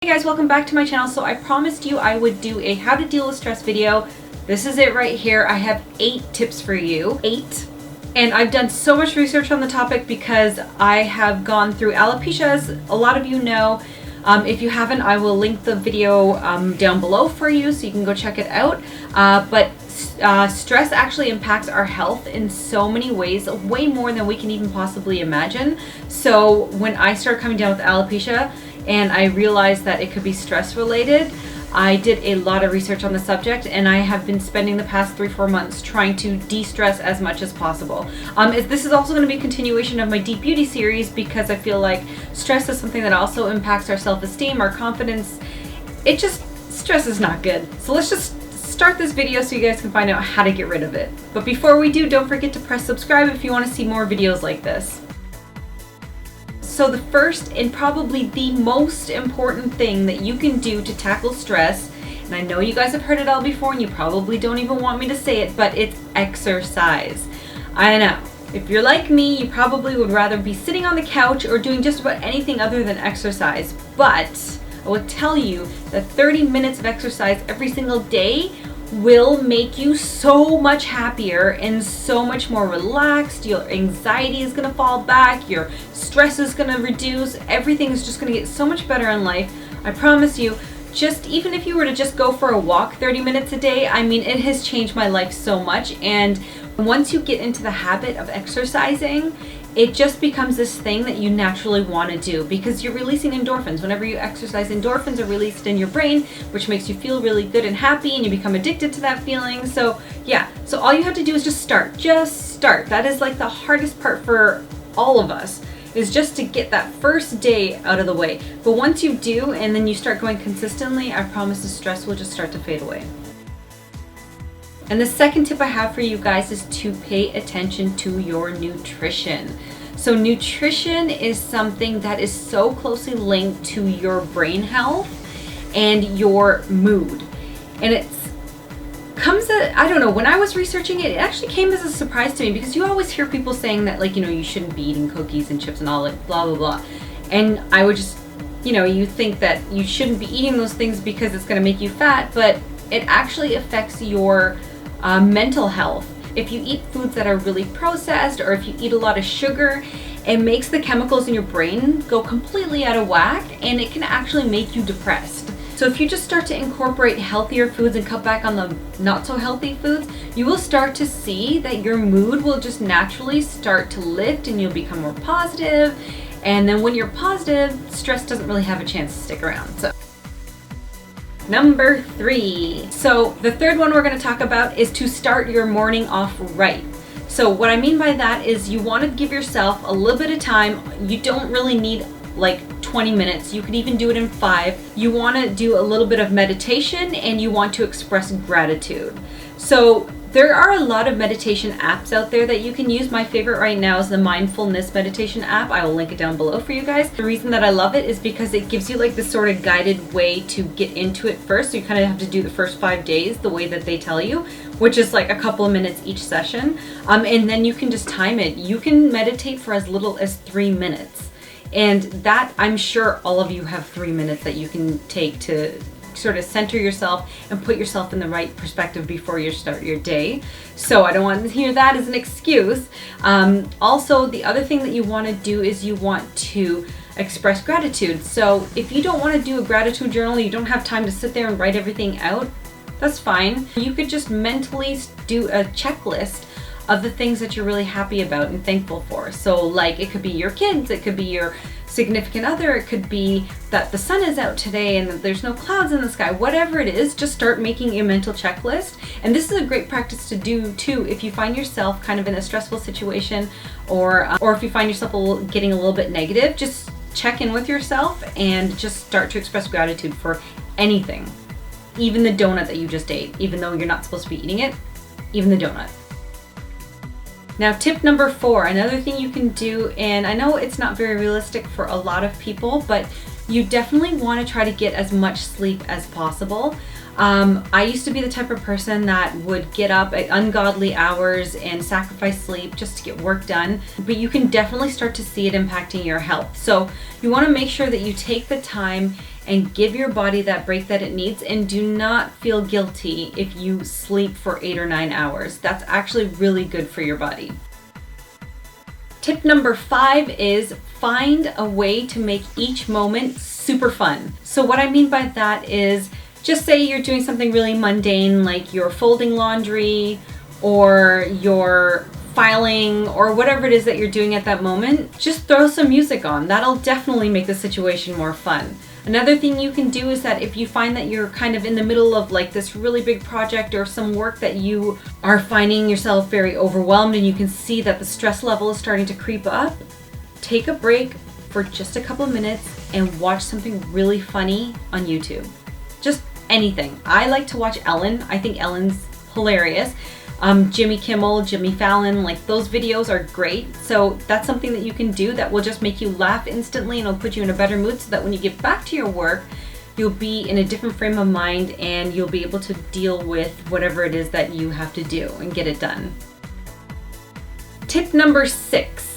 Hey guys, welcome back to my channel. So I promised you I would do a how to deal with stress video. This is it right here. I have 8 tips for you. 8. And I've done so much research on the topic because I have gone through alopecia, as a lot of you know. If you haven't, I will link the video down below for you so you can go check it out. But stress actually impacts our health in so many ways, way more than we can even possibly imagine. So when I started coming down with alopecia, and I realized that it could be stress related, I did a lot of research on the subject, and I have been spending the past 3-4 months trying to de-stress as much as possible. This is also going to be a continuation of my Deep Beauty series because I feel like stress is something that also impacts our self-esteem, our confidence. Stress is not good. So let's just start this video so you guys can find out how to get rid of it. But before we do, don't forget to press subscribe if you want to see more videos like this. So the first and probably the most important thing that you can do to tackle stress, and I know you guys have heard it all before and you probably don't even want me to say it, but it's exercise. I know. If you're like me, you probably would rather be sitting on the couch or doing just about anything other than exercise. But I will tell you that 30 minutes of exercise every single day will make you so much happier and so much more relaxed. Your anxiety is going to fall back, your stress is going to reduce, everything is just going to get so much better in life. I promise you, even if you were to just go for a walk 30 minutes a day, I mean, it has changed my life so much. And once you get into the habit of exercising, it just becomes this thing that you naturally want to do because you're releasing endorphins. Whenever you exercise, endorphins are released in your brain, which makes you feel really good and happy, and you become addicted to that feeling. So yeah, so all you have to do is just start. Just start. That is like the hardest part for all of us, is just to get that first day out of the way. But once you do, and then you start going consistently, I promise the stress will just start to fade away. And the second tip I have for you guys is to pay attention to your nutrition. So nutrition is something that is so closely linked to your brain health and your mood. And I don't know, when I was researching it, it actually came as a surprise to me because you always hear people saying that, like, you shouldn't be eating cookies and chips and all that, blah, blah, blah. And I would just, you think that you shouldn't be eating those things because it's going to make you fat, but it actually affects your mental health. If you eat foods that are really processed, or if you eat a lot of sugar, it makes the chemicals in your brain go completely out of whack, and it can actually make you depressed. So if you just start to incorporate healthier foods and cut back on the not so healthy foods, you will start to see that your mood will just naturally start to lift and you'll become more positive. And then when you're positive, stress doesn't really have a chance to stick around. So Number 3. So the third one we're going to talk about is to start your morning off right. So what I mean by that is you want to give yourself a little bit of time. You don't really need like 20 minutes. You could even do it in 5. You want to do a little bit of meditation and you want to express gratitude. So there are a lot of meditation apps out there that you can use. My favorite right now is the Mindfulness meditation app. I will link it down below for you guys. The reason that I love it is because it gives you like this sort of guided way to get into it first. So you kind of have to do the first 5 days the way that they tell you, which is like a couple of minutes each session. And then you can just time it. You can meditate for as little as 3 minutes. And that, I'm sure all of you have 3 minutes that you can take to sort of center yourself and put yourself in the right perspective before you start your day. So I don't want to hear that as an excuse. Also, the other thing that you want to do is you want to express gratitude. So if you don't want to do a gratitude journal, you don't have time to sit there and write everything out, that's fine. You could just mentally do a checklist of the things that you're really happy about and thankful for. So like, it could be your kids, it could be your significant other, it could be that the sun is out today and that there's no clouds in the sky. Whatever it is, just start making a mental checklist. And this is a great practice to do too if you find yourself kind of in a stressful situation, or if you find yourself getting a little bit negative. Just check in with yourself and just start to express gratitude for anything, even the donut that you just ate, even though you're not supposed to be eating it, even the donut. Now, tip number 4, another thing you can do, and I know it's not very realistic for a lot of people, but you definitely want to try to get as much sleep as possible. I used to be the type of person that would get up at ungodly hours and sacrifice sleep just to get work done, but you can definitely start to see it impacting your health. So you want to make sure that you take the time and give your body that break that it needs, and do not feel guilty if you sleep for 8 or 9 hours. That's actually really good for your body. Tip number 5 is find a way to make each moment super fun. So what I mean by that is, just say you're doing something really mundane, like you're folding laundry or you're filing or whatever it is that you're doing at that moment. Just throw some music on. That'll definitely make the situation more fun. Another thing you can do is that if you find that you're kind of in the middle of like this really big project or some work that you are finding yourself very overwhelmed and you can see that the stress level is starting to creep up, take a break for just a couple of minutes and watch something really funny on YouTube. Just anything. I like to watch Ellen. I think Ellen's hilarious. Jimmy Kimmel, Jimmy Fallon, like those videos are great. So that's something that you can do that will just make you laugh instantly and it'll put you in a better mood so that when you get back to your work, you'll be in a different frame of mind and you'll be able to deal with whatever it is that you have to do and get it done. Tip number 6.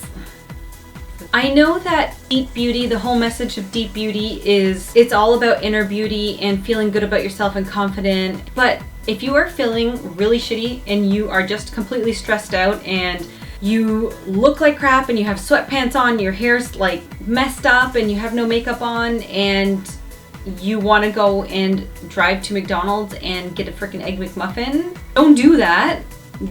I know that Deep Beauty, the whole message of Deep Beauty is it's all about inner beauty and feeling good about yourself and confident, but if you are feeling really shitty and you are just completely stressed out and you look like crap and you have sweatpants on, your hair's like messed up and you have no makeup on and you want to go and drive to McDonald's and get a freaking Egg McMuffin, don't do that.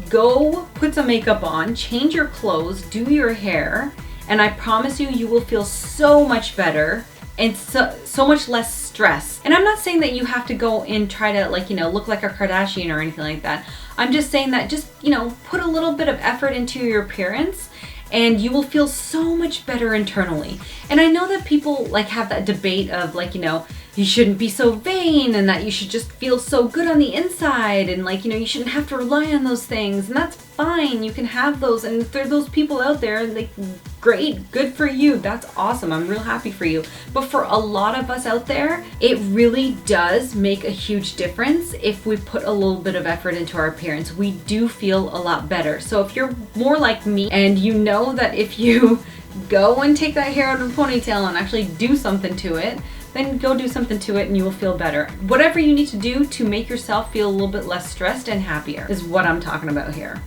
Go put some makeup on, change your clothes, do your hair, and I promise you, you will feel so much better and so much less stress. And I'm not saying that you have to go and try to look like a Kardashian or anything like that. I'm just saying that just, put a little bit of effort into your appearance and you will feel so much better internally. And I know that people have that debate of you shouldn't be so vain and that you should just feel so good on the inside and you shouldn't have to rely on those things, and that's fine. You can have those, and if there are those people out there, great, good for you. That's awesome. I'm real happy for you. But for a lot of us out there, it really does make a huge difference if we put a little bit of effort into our appearance. We do feel a lot better. So if you're more like me and you know that if you go and take that hair out of a ponytail and actually do something to it, then go do something to it and you will feel better. Whatever you need to do to make yourself feel a little bit less stressed and happier is what I'm talking about here.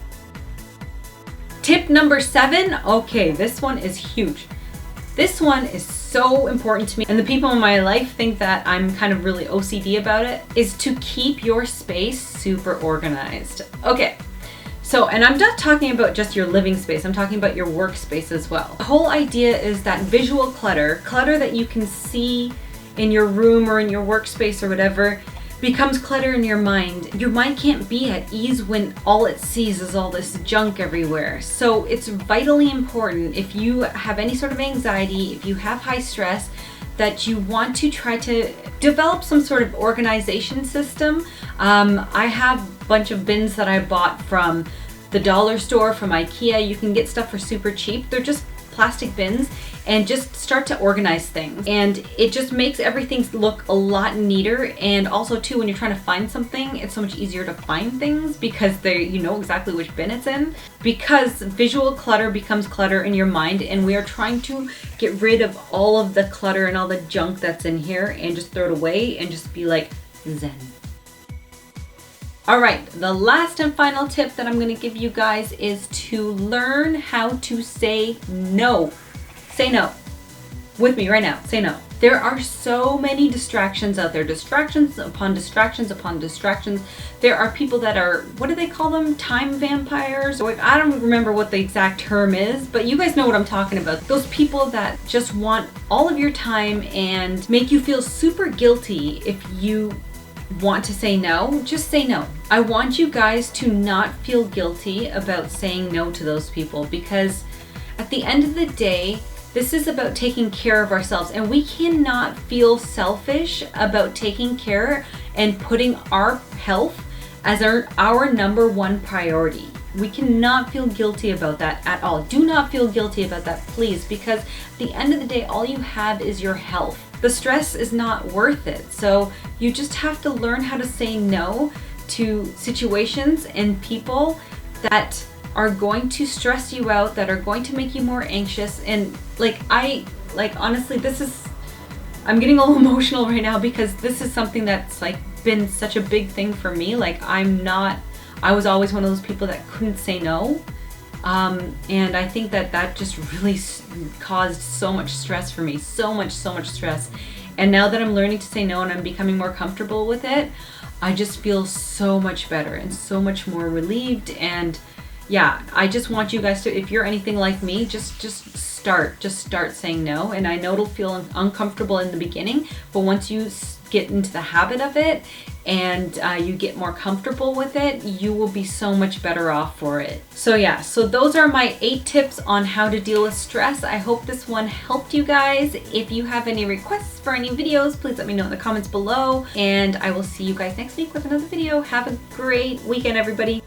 Tip number 7. Okay, this one is huge. This one is so important to me, and the people in my life think that I'm kind of really OCD about it, is to keep your space super organized. Okay. So, and I'm not talking about just your living space, I'm talking about your workspace as well. The whole idea is that visual clutter that you can see in your room or in your workspace or whatever, becomes clutter in your mind. Your mind can't be at ease when all it sees is all this junk everywhere. So it's vitally important, if you have any sort of anxiety, if you have high stress, that you want to try to develop some sort of organization system. I have a bunch of bins that I bought from the dollar store, from IKEA. You can get stuff for super cheap. They're just plastic bins, and just start to organize things. And it just makes everything look a lot neater. And also too, when you're trying to find something, it's so much easier to find things because you know exactly which bin it's in. Because visual clutter becomes clutter in your mind, and we are trying to get rid of all of the clutter and all the junk that's in here and just throw it away and just be like zen. All right, the last and final tip that I'm going to give you guys is to learn how to say no. Say no. With me right now, say no. There are so many distractions out there, distractions upon distractions upon distractions. There are people that are, what do they call them? Time vampires? I don't remember what the exact term is, but you guys know what I'm talking about. Those people that just want all of your time and make you feel super guilty if you want to say no. Just say no. I want you guys to not feel guilty about saying no to those people, because at the end of the day, this is about taking care of ourselves, and we cannot feel selfish about taking care and putting our health as our number one priority. We cannot feel guilty about that at all. Do not feel guilty about that, please, because at the end of the day, all you have is your health. The stress is not worth it. So you just have to learn how to say no to situations and people that are going to stress you out, that are going to make you more anxious. And honestly, this is I'm getting a little emotional right now because this is something that's like been such a big thing for me. Like I was always one of those people that couldn't say no. And I think that just really caused so much stress for me, so much stress. And now that I'm learning to say no and I'm becoming more comfortable with it, I just feel so much better and so much more relieved. And yeah, I just want you guys to, if you're anything like me, just start saying no. And I know it'll feel uncomfortable in the beginning, but once you get into the habit of it and you get more comfortable with it, you will be so much better off for it. So yeah, so those are my 8 tips on how to deal with stress. I hope this one helped you guys. If you have any requests for any videos, please let me know in the comments below, and I will see you guys next week with another video. Have a great weekend, everybody.